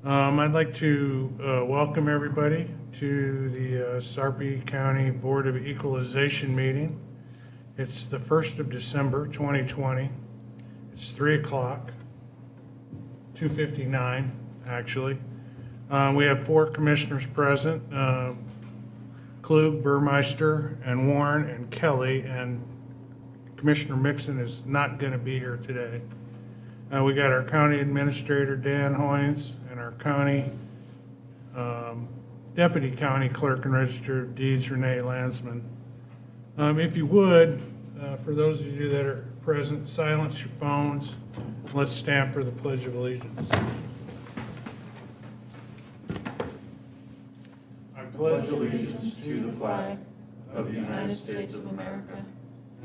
I'd like to welcome everybody to the Sarpy County Board of Equalization meeting. It's the 1st of December, 2020. It's 3 o'clock, 2:59 actually. We have 4 commissioners present, Klug, Burmeister, and Warren, and Kelly, and Commissioner Mixon is not going to be here today. We got our county administrator, Dan Hoynes, and our county deputy county clerk and register of deeds, Renee Landsman. If you would, for those of you that are present, silence your phones. Let's stand for the Pledge of Allegiance. I pledge allegiance to the flag of the United States of America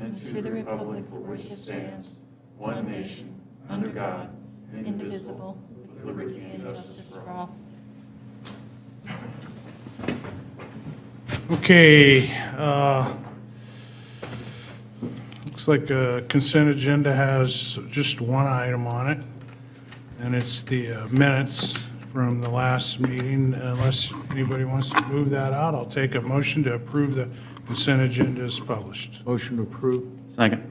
and to the republic for which it stands, one nation, under God, indivisible, with liberty and justice for all. Okay, looks like a consent agenda has just one item on it, and it's the minutes from the last meeting. Unless anybody wants to move that out, I'll take a motion to approve the consent agenda as published. Motion to approve. Second.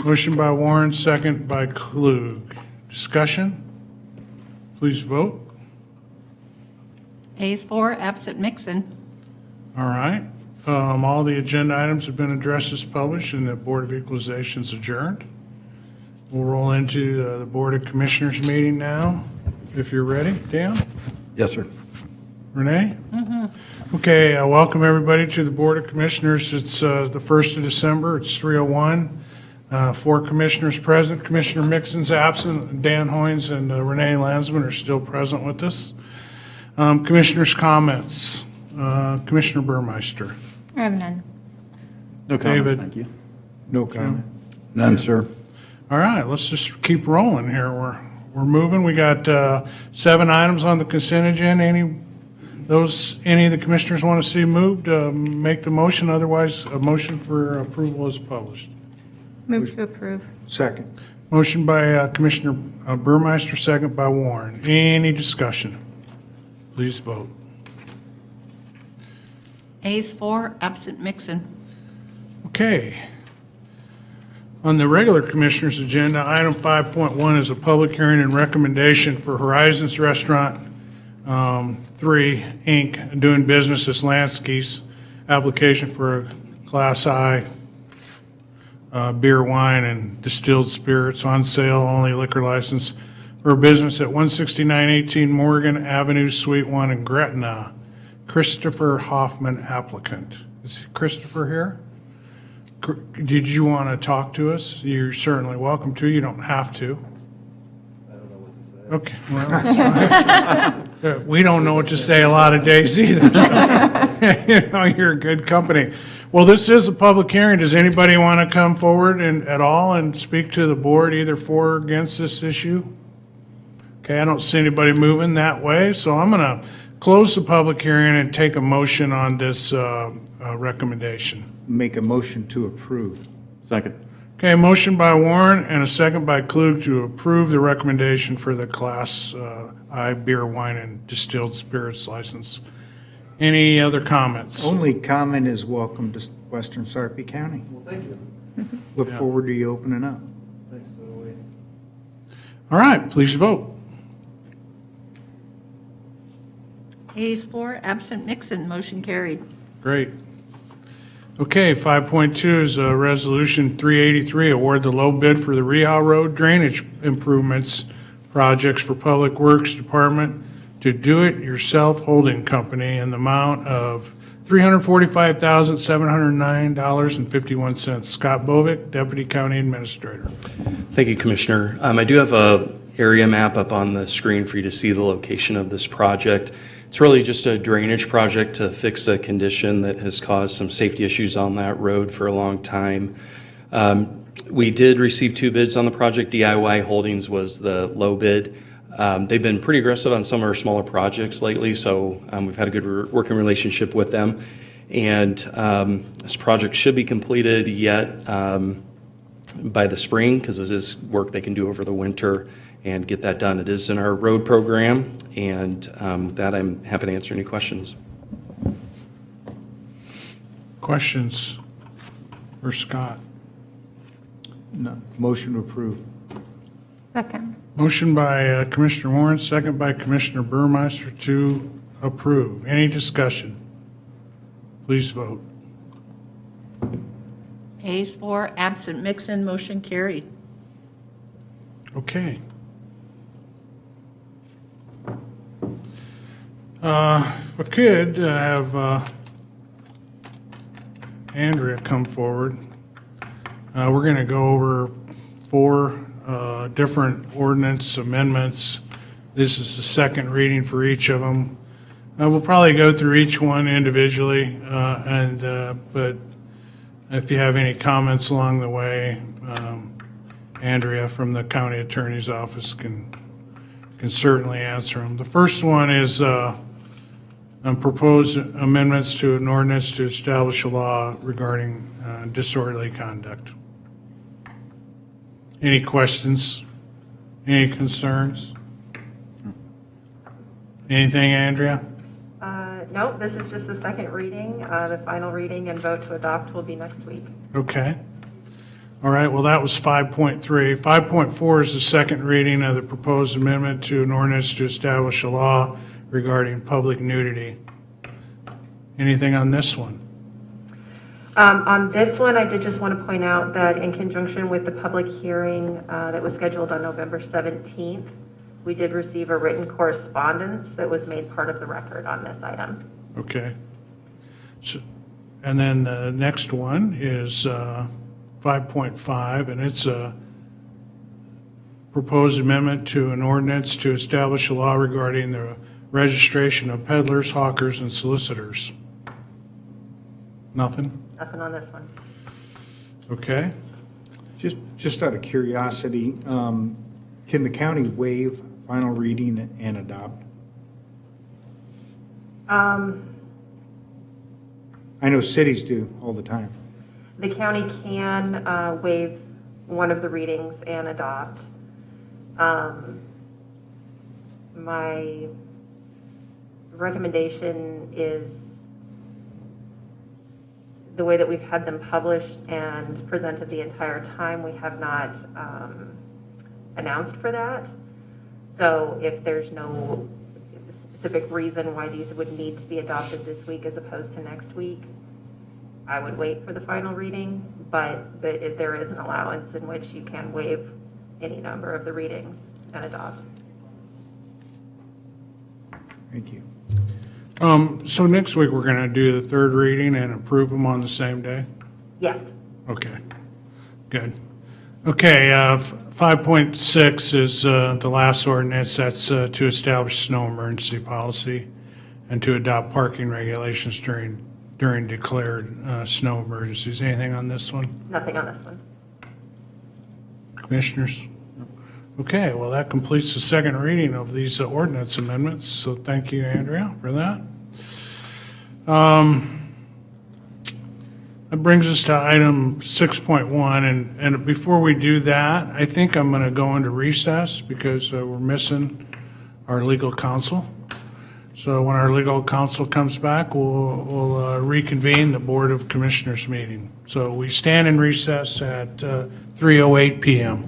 Motion by Warren, second by Klug. Discussion? Please vote. Ayes 4, absent Mixon. All right. All the agenda items have been addressed as published, and the Board of Equalization is adjourned. We'll roll into the Board of Commissioners meeting now, if you're ready. Dan? Yes, sir. Renee? Mm-hmm. Okay, welcome everybody to the Board of Commissioners. It's the 1st of December. It's 3:01. 4 commissioners present. Commissioner Mixon's absent. Dan Hoynes and Renee Landsman are still present with us. Commissioners' comments. Commissioner Burmeister. I have none. No comments, David. thank you. No comment. None, sir. All right, let's just keep rolling here. We're moving. We got 7 items on the consent agenda. Any of the commissioners want to see moved, make the motion. Otherwise, a motion for approval is published. Move to approve. Second. Motion by Commissioner Burmeister, second by Warren. Any discussion? Please vote. Ayes 4, absent Mixon. Okay. On the regular commissioners' agenda, item 5.1 is a public hearing and recommendation for Horizons Restaurant 3, Inc., doing business as Lansky's, application for a Class I beer, wine, and distilled spirits on sale, only liquor license for a business at 16918 Morgan Avenue, Suite 1 in Gretna. Christopher Hoffman, applicant. Is Christopher here? Did you want to talk to us? You're certainly welcome to. You don't have to. I don't know what to say. Okay. Well, we don't know what to say a lot of days either. So, you're a good company. Well, this is a public hearing. Does anybody want to come forward at all and speak to the board, either for or against this issue? Okay, I don't see anybody moving that way, so I'm going to close the public hearing and take a motion on this recommendation. Make a motion to approve. Second. Okay, motion by Warren and a second by Klug to approve the recommendation for the Class I beer, wine, and distilled spirits license. Any other comments? Only comment is welcome to Western Sarpy County. Well, thank you. Look forward to you opening up. Thanks, so wait. All right, please vote. Ayes 4, absent Mixon. Motion carried. Great. Okay, 5.2 is Resolution 383, award the low bid for the Reha Road drainage improvements projects for Public Works Department to Do It Yourself Holding Company in the amount of $345,709.51. Scott Bovick, Deputy County Administrator. Thank you, Commissioner. I do have a area map up on the screen for you to see the location of this project. It's really just a drainage project to fix a condition that has caused some safety issues on that road for a long time. We did receive 2 bids on the project. DIY Holdings was the low bid. They've been pretty aggressive on some of our smaller projects lately, so we've had a good working relationship with them. And this project should be completed yet by the spring, because it is work they can do over the winter and get that done. It is in our road program, and with that, I'm happy to answer any questions. Questions for Scott? No. Motion to approve. Second. Motion by Commissioner Warren, second by Commissioner Burmeister to approve. Any discussion? Please vote. Ayes 4, absent Mixon, motion carried. Okay. If I could have Andrea come forward. We're going to go over 4 different ordinance amendments. This is the second reading for each of them. We'll probably go through each one individually, but if you have any comments along the way, Andrea from the County Attorney's Office can certainly answer them. The first one is proposed amendments to an ordinance to establish a law regarding disorderly conduct. Any questions? Any concerns? Anything, Andrea? No, this is just the second reading. The final reading and vote to adopt will be next week. Okay. All right, well, that was 5.3. 5.4 is the second reading of the proposed amendment to an ordinance to establish a law regarding public nudity. Anything on this one? On this one, I did just want to point out that in conjunction with the public hearing that was scheduled on November 17th, we did receive a written correspondence that was made part of the record on this item. Okay. So, and then the next one is 5.5, and it's a proposed amendment to an ordinance to establish a law regarding the registration of peddlers, hawkers, and solicitors. Nothing? Nothing on this one. Okay. Just out of curiosity, can the county waive final reading and adopt? I know cities do all the time. The county can waive one of the readings and adopt. My recommendation is the way that we've had them published and presented the entire time, we have not announced for that. So if there's no specific reason why these would need to be adopted this week as opposed to next week, I would wait for the final reading, but there is an allowance in which you can waive any number of the readings and adopt. Thank you. So next week, we're going to do the third reading and approve them on the same day? Yes. Okay, good. Okay, 5.6 is the last ordinance. That's to establish snow emergency policy and to adopt parking regulations during declared snow emergencies. Anything on this one? Nothing on this one. Commissioners? Okay, well, that completes the second reading of these ordinance amendments, so thank you, Andrea, for that. That brings us to item 6.1, and before we do that, I think I'm going to go into recess because we're missing our legal counsel. So when our legal counsel comes back, we'll reconvene the Board of Commissioners meeting. So we stand in recess at 3:08 p.m.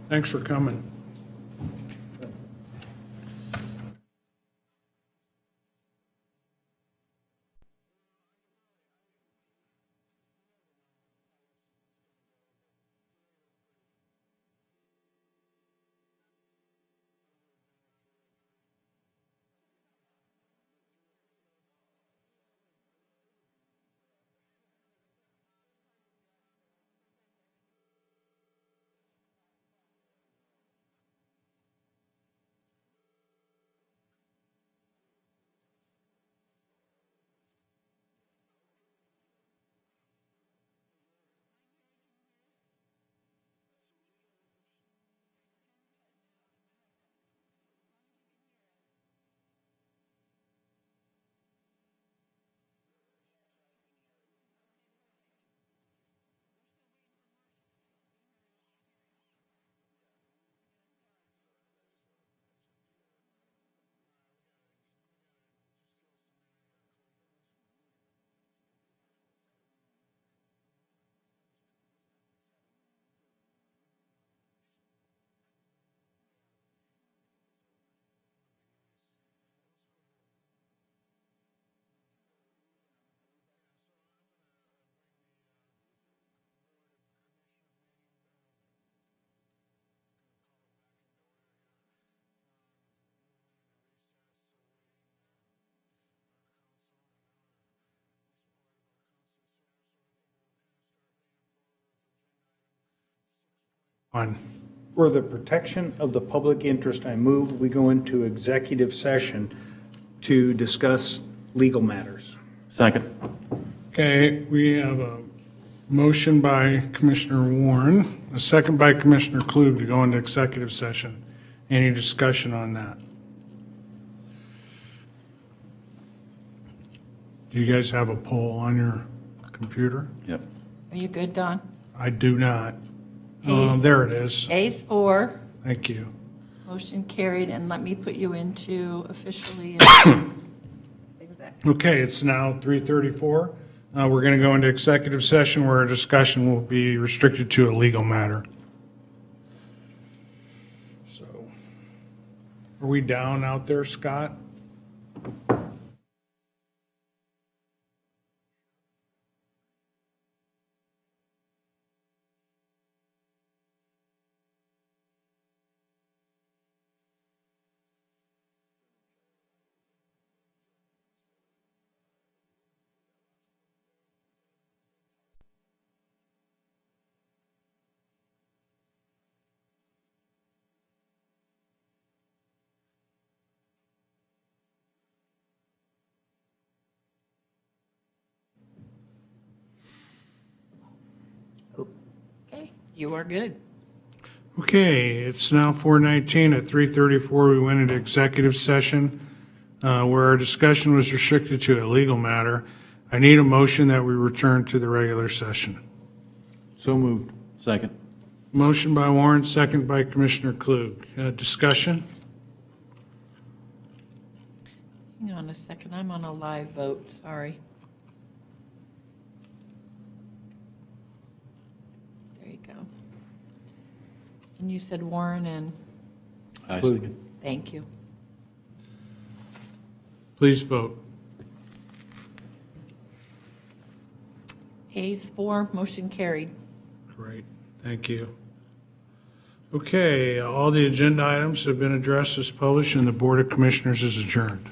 Thanks for coming. On. For the protection of the public interest, I move we go into executive session to discuss legal matters. Second. Okay, we have a motion by Commissioner Warren, a second by Commissioner Klug to go into executive session. Any discussion on that? Do you guys have a poll on your computer? Yep. Are you good, Don? I do not. Ayes. There it is. Ayes 4, Thank you. motion carried, and let me put you into officially. Exactly. Okay, it's now 3:34. We're going to go into executive session where our discussion will be restricted to a legal matter. So, are we down out there, Scott? Okay, you are good. Okay, it's now 4:19. At 3:34, we went into executive session where our discussion was restricted to a legal matter. I need a motion that we return to the regular session. So moved. Second. Motion by Warren, second by Commissioner Klug. Discussion? Hang on a second, I'm on a live vote, sorry. There you go. And you said Warren and, I Klug. second. thank you. Please vote. Ayes 4, motion carried. Great, thank you. Okay, all the agenda items have been addressed as published, and the Board of Commissioners is adjourned.